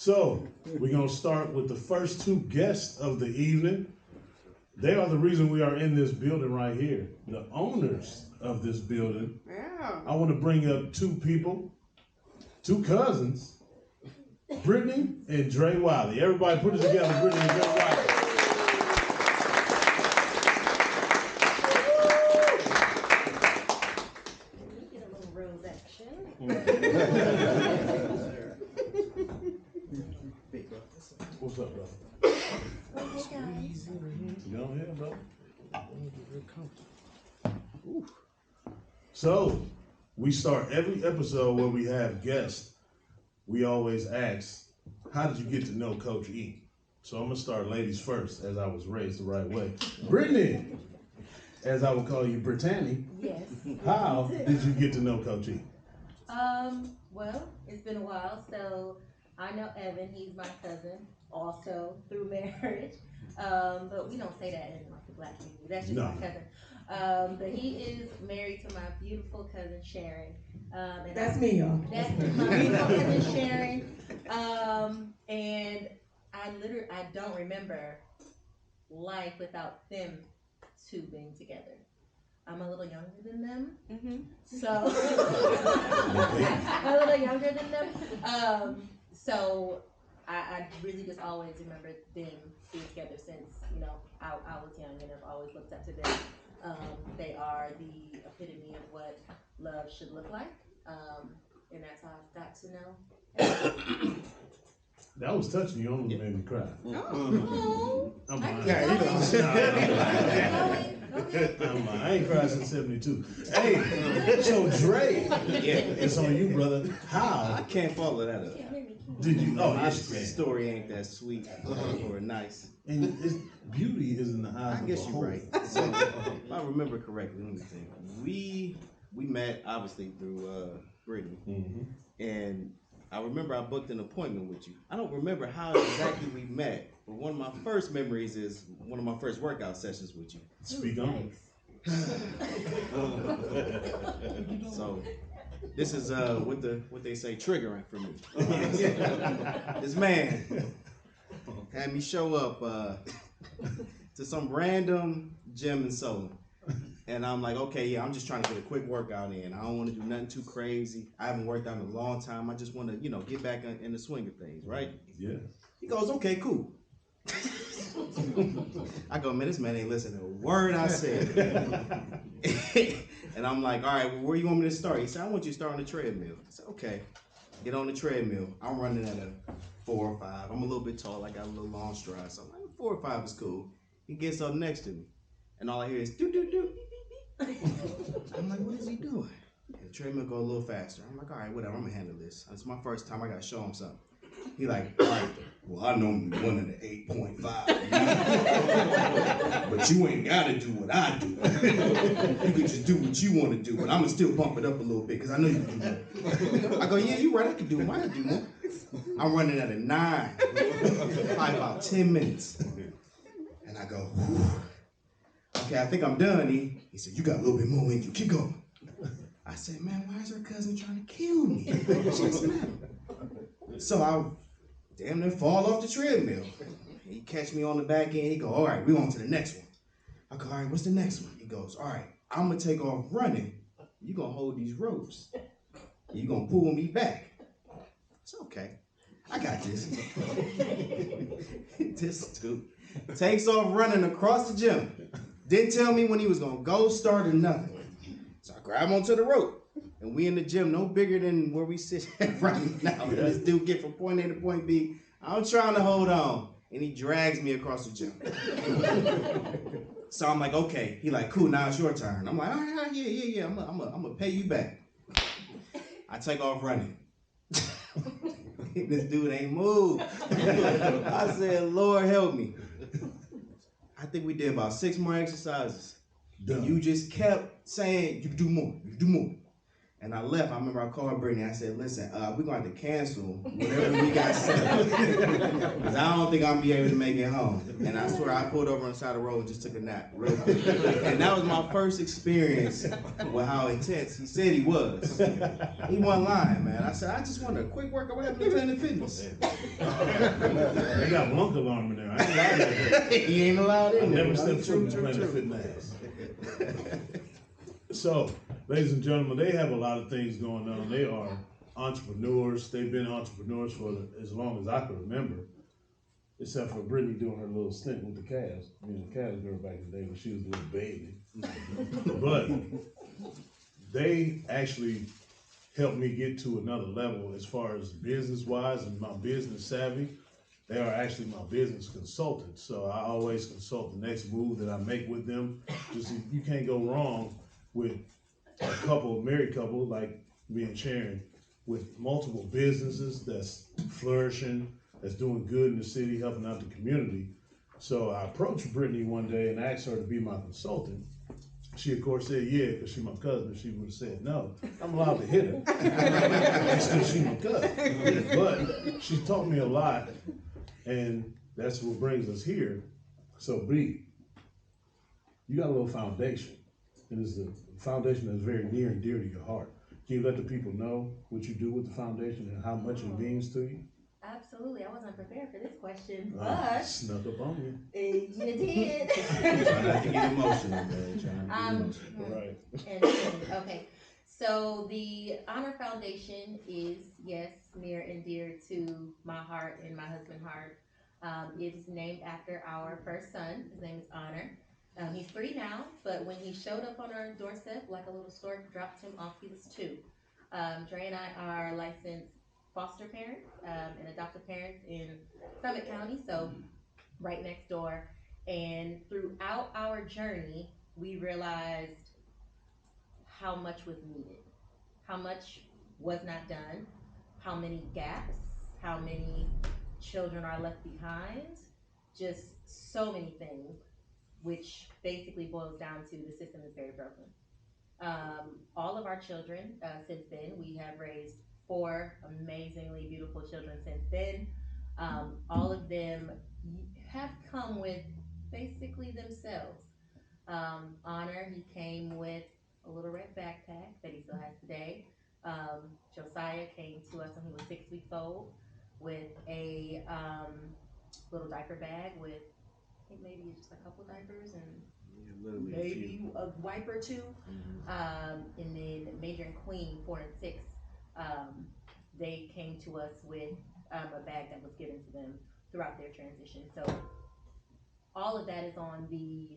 So, we're going to start with the first two guests of the evening. They are the reason we are in this building right here. The owners of this building. Yeah. I want to bring up two people, two cousins, Brittany and Dre Wiley. Everybody put it together, Brittany and Dre Wiley. Get a little rose action. What's up, brother? You on here, brother? So, we start every episode where we have guests. We always ask, how did you get to know Coach E? So I'm gonna start ladies first, as I was raised the right way. Brittany, as I would call you, Brittany. Yes. How did you get to know Coach E? Well, it's been a while, so I know Evan, he's my cousin, also through marriage. But we don't say that in like the black community. That's just my cousin. But he is married to my beautiful cousin Sharon. And That's me, y'all. That's my beautiful cousin Sharon. And I don't remember life without them two being together. I'm a little younger than them, so I'm a little younger than them. So I really just always remember them being together since I was young, and I've always looked up to them. They are the epitome of what love should look like, and that's how I've got to know. That was touching. You almost made me cry. Oh, I'm I ain't cried since 72. Hey, so Dre, it's on you, brother. How? I can't follow that up. Did you? Oh, My yes, you can. story ain't that sweet or nice. And beauty is in the eyes I of guess the you're beholder. right. So, if I remember correctly, let me think. We met obviously through Brittany, and I remember I booked an appointment with you. I don't remember how exactly we met, but one of my first memories is one of my first workout sessions with you. Speak on it. So this is what they say triggering for me. This man had me show up to some random gym in Solon. And I'm like, okay, yeah, I'm just trying to get a quick workout in. I don't want to do nothing too crazy. I haven't worked out in a long time. I just want to, get back in the swing of things, right? Yeah. He goes, okay, cool. I go, man, this man ain't listening to a word I said. And I'm like, all right, well, where you want me to start? He said, I want you to start on the treadmill. I said, okay. Get on the treadmill. I'm running at a 4 or 5. I'm a little bit tall. I got a little long stride. So I'm like, 4 or 5 is cool. He gets up next to me. And all I hear is, do, do, do. I'm like, what is he doing? And the treadmill go a little faster. I'm like, all right, whatever, I'm gonna handle this. It's my first time, I gotta show him something. He like, all right, well, I normally run at an 8.5. But you ain't gotta do what I do. You can just do what you wanna do, but I'm gonna still bump it up a little bit, because I know you can do more. I go, yeah, you right, I can do more, I can do more. I'm running at a 9, probably about 10 minutes. And I go, whew. Okay, I think I'm done, E. He said, you got a little bit more in you. Keep going. I said, man, why is her cousin trying to kill me? So I damn near fall off the treadmill. He catch me on the back end. He go, all right, we on to the next one. I go, all right, what's the next one? He goes, all right, I'm going to take off running. You going to hold these ropes. You going to pull me back. It's okay. I got this. This dude takes off running across the gym. Didn't tell me when he was gonna go start or nothing. So I grab onto the rope, and we in the gym no bigger than where we sit right now. And this dude get from point A to point B. I'm trying to hold on, and he drags me across the gym. So I'm like, okay. He like, cool. Now it's your turn. I'm like, all right, yeah. I'm gonna pay you back. I take off running. This dude ain't moved. I said, Lord help me. I think we did about 6 more exercises. And you just kept saying, you do more. And I left. I remember I called Brittany. I said, listen, we're going to have to cancel whatever we got set up. Because I don't think I'm going to be able to make it home. And I swear I pulled over on the side of the road and just took a nap real quick. And that was my first experience with how intense he said he was. He wasn't lying, man. I said, I just want a quick workout. What happened to Planet Fitness? They got Blunk alarm in there. I ain't allowed that. He ain't allowed in I there. never stepped foot in True. Planet Fitness. So, ladies and gentlemen, they have a lot of things going on. They are entrepreneurs. They've been entrepreneurs for as long as I can remember, except for Brittany doing her little stint with the Cavs. Being a Cavs girl back in the day when she was a little baby. But they actually helped me get to another level as far as business-wise and my business savvy. They are actually my business consultants. So I always consult the next move that I make with them. You can't go wrong with a married couple like me and Sharon, with multiple businesses that's flourishing, that's doing good in the city, helping out the community. So I approached Brittany one day and asked her to be my consultant. She of course said yeah, because she's my cousin. She would have said no. I'm allowed to hit her. It's because she's my cousin. But she taught me a lot, and that's what brings us here. So B, you got a little foundation. And it's a foundation that's very near and dear to your heart. Can you let the people know what you do with the foundation and how much it means to you? Absolutely. I wasn't prepared for this question, but Snuck up on you. you did. Try not to get emotional, man. Try not to get emotional. Right. Okay. So the Honor Foundation is, yes, near and dear to my heart and my husband's heart. It is named after our first son. His name is Honor. He's 3 now, but when he showed up on our doorstep like a little stork dropped him off, he was 2. Dre and I are licensed foster parents and adoptive parents in Summit County, so right next door. And throughout our journey, we realized how much was needed, how much was not done, how many gaps, how many children are left behind, just so many things, which basically boils down to the system is very broken. All of our children, since then, we have raised 4 amazingly beautiful children since then. All of them have come with basically themselves. Honor, he came with a little red backpack that he still has today. Josiah came to us when he was 6 weeks old with a little diaper bag with, I think maybe just a couple diapers and maybe a wipe or 2. And then Major and Queen, 4 and 6, they came to us with a bag that was given to them throughout their transition. So all of that is on the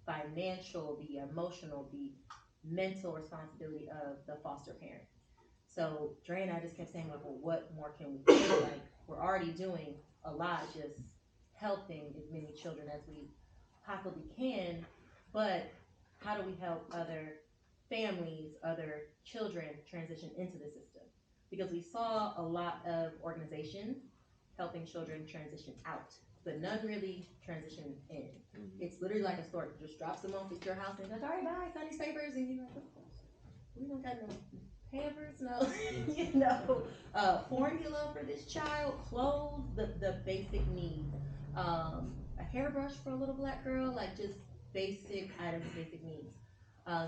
financial, the emotional, the mental responsibility of the foster parent. So Dre and I just kept saying, like, well, what more can we do? Like, we're already doing a lot, just helping as many children as we possibly can, but how do we help other families, other children transition into the system? Because we saw a lot of organizations helping children transition out, but none really transition in. It's literally like a store, just drops them off at your house and goes, all right, bye, Sunny's papers, and you're like, oh, we don't got no Pampers, no, you know, formula for this child, clothes, the basic needs, a hairbrush for a little black girl, like just basic items, basic needs.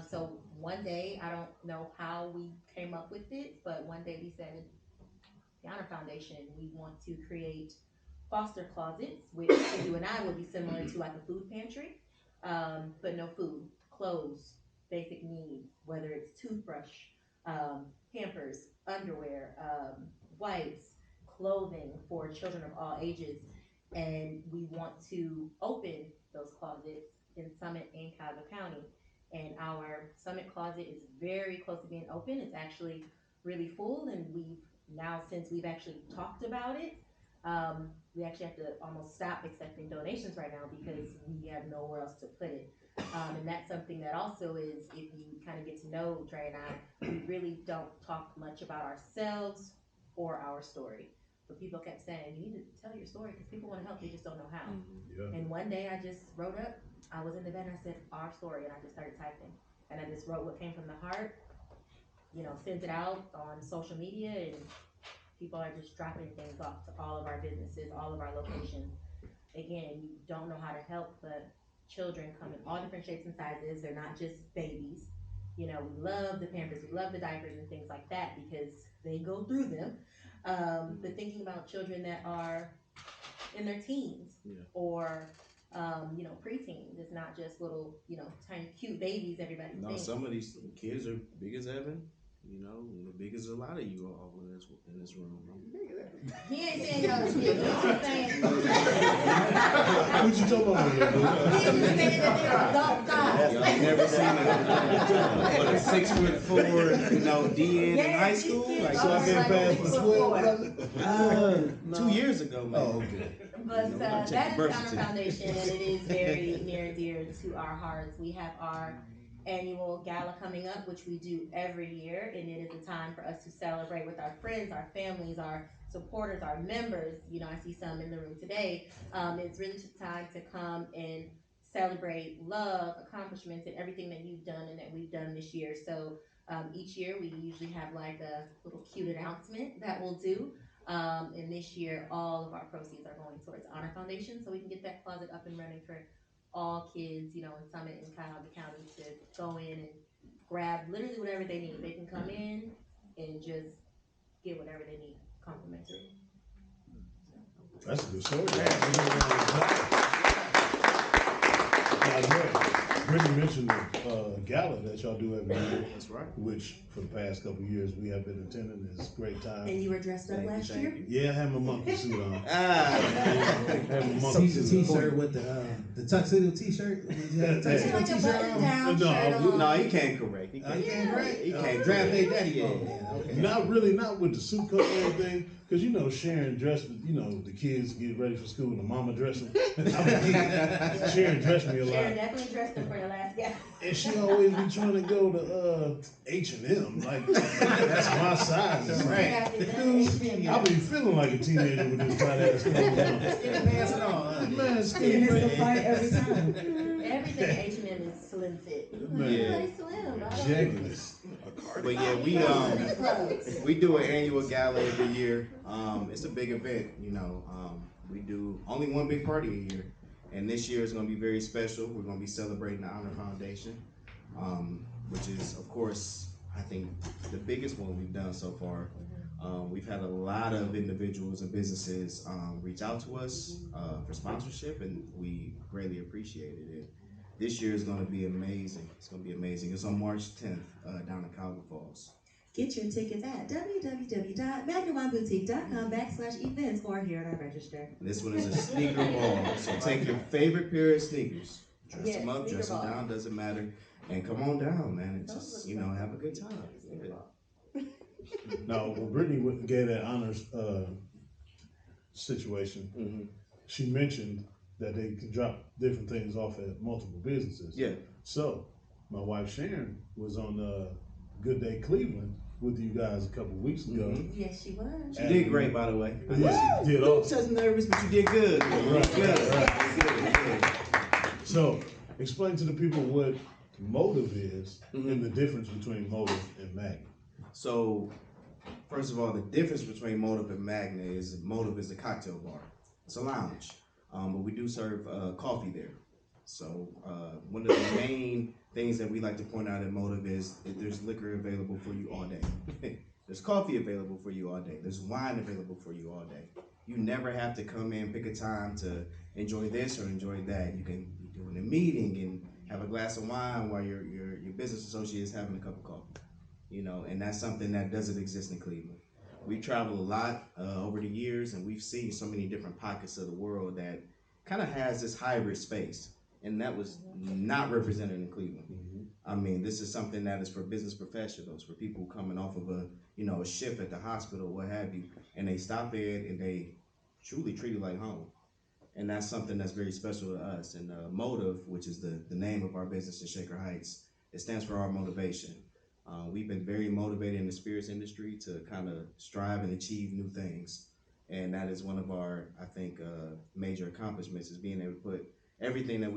So one day, I don't know how we came up with it, but one day we said, the Honor Foundation, we want to create foster closets, which to you and I would be similar to like a food pantry, but no food, clothes, basic needs, whether it's toothbrush, Pampers, underwear, wipes, clothing for children of all ages. And we want to open those closets in Summit and Cuyahoga County. And our Summit closet is very close to being open. It's actually really full, and since we've actually talked about it, we actually have to almost stop accepting donations right now because we have nowhere else to put it. And that's something that also is, if you kind of get to know Dre and I, we really don't talk much about ourselves or our story. But people kept saying, you need to tell your story because people want to help, they just don't know how. Yeah. And one day I just wrote up, I was in the bed and I said, our story, and I just started typing. And I just wrote what came from the heart. sent it out on social media, and people are just dropping things off to all of our businesses, all of our locations. Again, you don't know how to help, but children come in all different shapes and sizes. They're not just babies. We love the Pampers, we love the diapers and things like that because they go through them. But thinking about children that are in their teens, or preteens. It's not just little, tiny cute babies everybody thinks. Some of these kids are big as heaven. Big as a lot of you all in this room. He ain't saying y'all was kids. He's saying What you talking about? he's just saying that they're adult guys. Y'all never seen a 6'4", DN in high school? Like, So I can't pass for 12. 2 years ago, man. Oh, okay. But that is the birth Honor certificate. Foundation, and it is very near and dear to our hearts. We have our annual gala coming up, which we do every year, and it is a time for us to celebrate with our friends, our families, our supporters, our members. I see some in the room today. It's really just time to come and celebrate love, accomplishments, and everything that you've done and that we've done this year. So each year we usually have like a little cute announcement that we'll do. And this year, all of our proceeds are going towards Honor Foundation, so we can get that closet up and running for all kids, in Summit and Cuyahoga County to go in and grab literally whatever they need. They can come in and just get whatever they need, complimentary. That's a good story. Brittany mentioned the gala that y'all do every year. That's right. Which for the past couple of years we have been attending. It's a great time. And you were dressed up last year? Yeah, I had my monkey suit on. Had my monkey suit T-shirt with the tuxedo T-shirt. Did you have a tuxedo Like a T-shirt button on? down shirt on. No, he can't correct. He He can't. can't correct. He can't Draft day correct. daddy. Okay. Not really, not with the suit coat or anything, because Sharon dressed, the kids get ready for school and the mama dress them. I'm a kid. Sharon dressed me a lot. Sharon definitely dressed them for the last guy. And she always be trying to go to H&M, like that's my size. It's like, I be feeling like a teenager with this tight ass clothes on. Skinny pants and all. Man, skinny It's a pants. fight every time. Everything H&M is slim fit. Man. Everybody's slim. I don't Jealous. But yeah, we do an annual gala every year. It's a big event, we do only one big party a year, and this year is going to be very special. We're going to be celebrating the Honor Foundation, which is, of course, I think the biggest one we've done so far. We've had a lot of individuals and businesses reach out to us for sponsorship, and we greatly appreciated it. This year is going to be amazing. It's going to be amazing. It's on March 10th down in Cuyahoga Falls. Get your tickets at www.magnumaboutique.com/events or here at our register. This one is a sneaker ball, so take your favorite pair of sneakers, dress them up, dress them down, doesn't matter, and come on down, man, and just have a good time. Now, when Brittany gave that honors situation, she mentioned that they can drop different things off at multiple businesses. Yeah. So, my wife Sharon was on Good Day Cleveland with you guys a couple weeks ago. Yes, she was. She did great, by the way. Yeah, she did awesome. Just nervous, but you did good. Right. Good. So, explain to the people what Motive is and the difference between Motive and Magna. So, first of all, the difference between Motive and Magna is Motive is a cocktail bar. It's a lounge, but we do serve coffee there. So, one of the main things that we like to point out at Motive is that there's liquor available for you all day. There's coffee available for you all day. There's wine available for you all day. You never have to come in, pick a time to enjoy this or enjoy that. You can be doing a meeting and have a glass of wine while your business associate is having a cup of coffee. And that's something that doesn't exist in Cleveland. We've traveled a lot over the years, and we've seen so many different pockets of the world that kind of has this hybrid space, and that was not represented in Cleveland. I mean, this is something that is for business professionals, for people coming off of a shift at the hospital, what have you, and they stop in and they truly treat it like home. And that's something that's very special to us. And Motive, which is the name of our business in Shaker Heights, it stands for our motivation. We've been very motivated in the spirits industry to kind of strive and achieve new things. And that is one of our, I think, major accomplishments, is being able to put everything that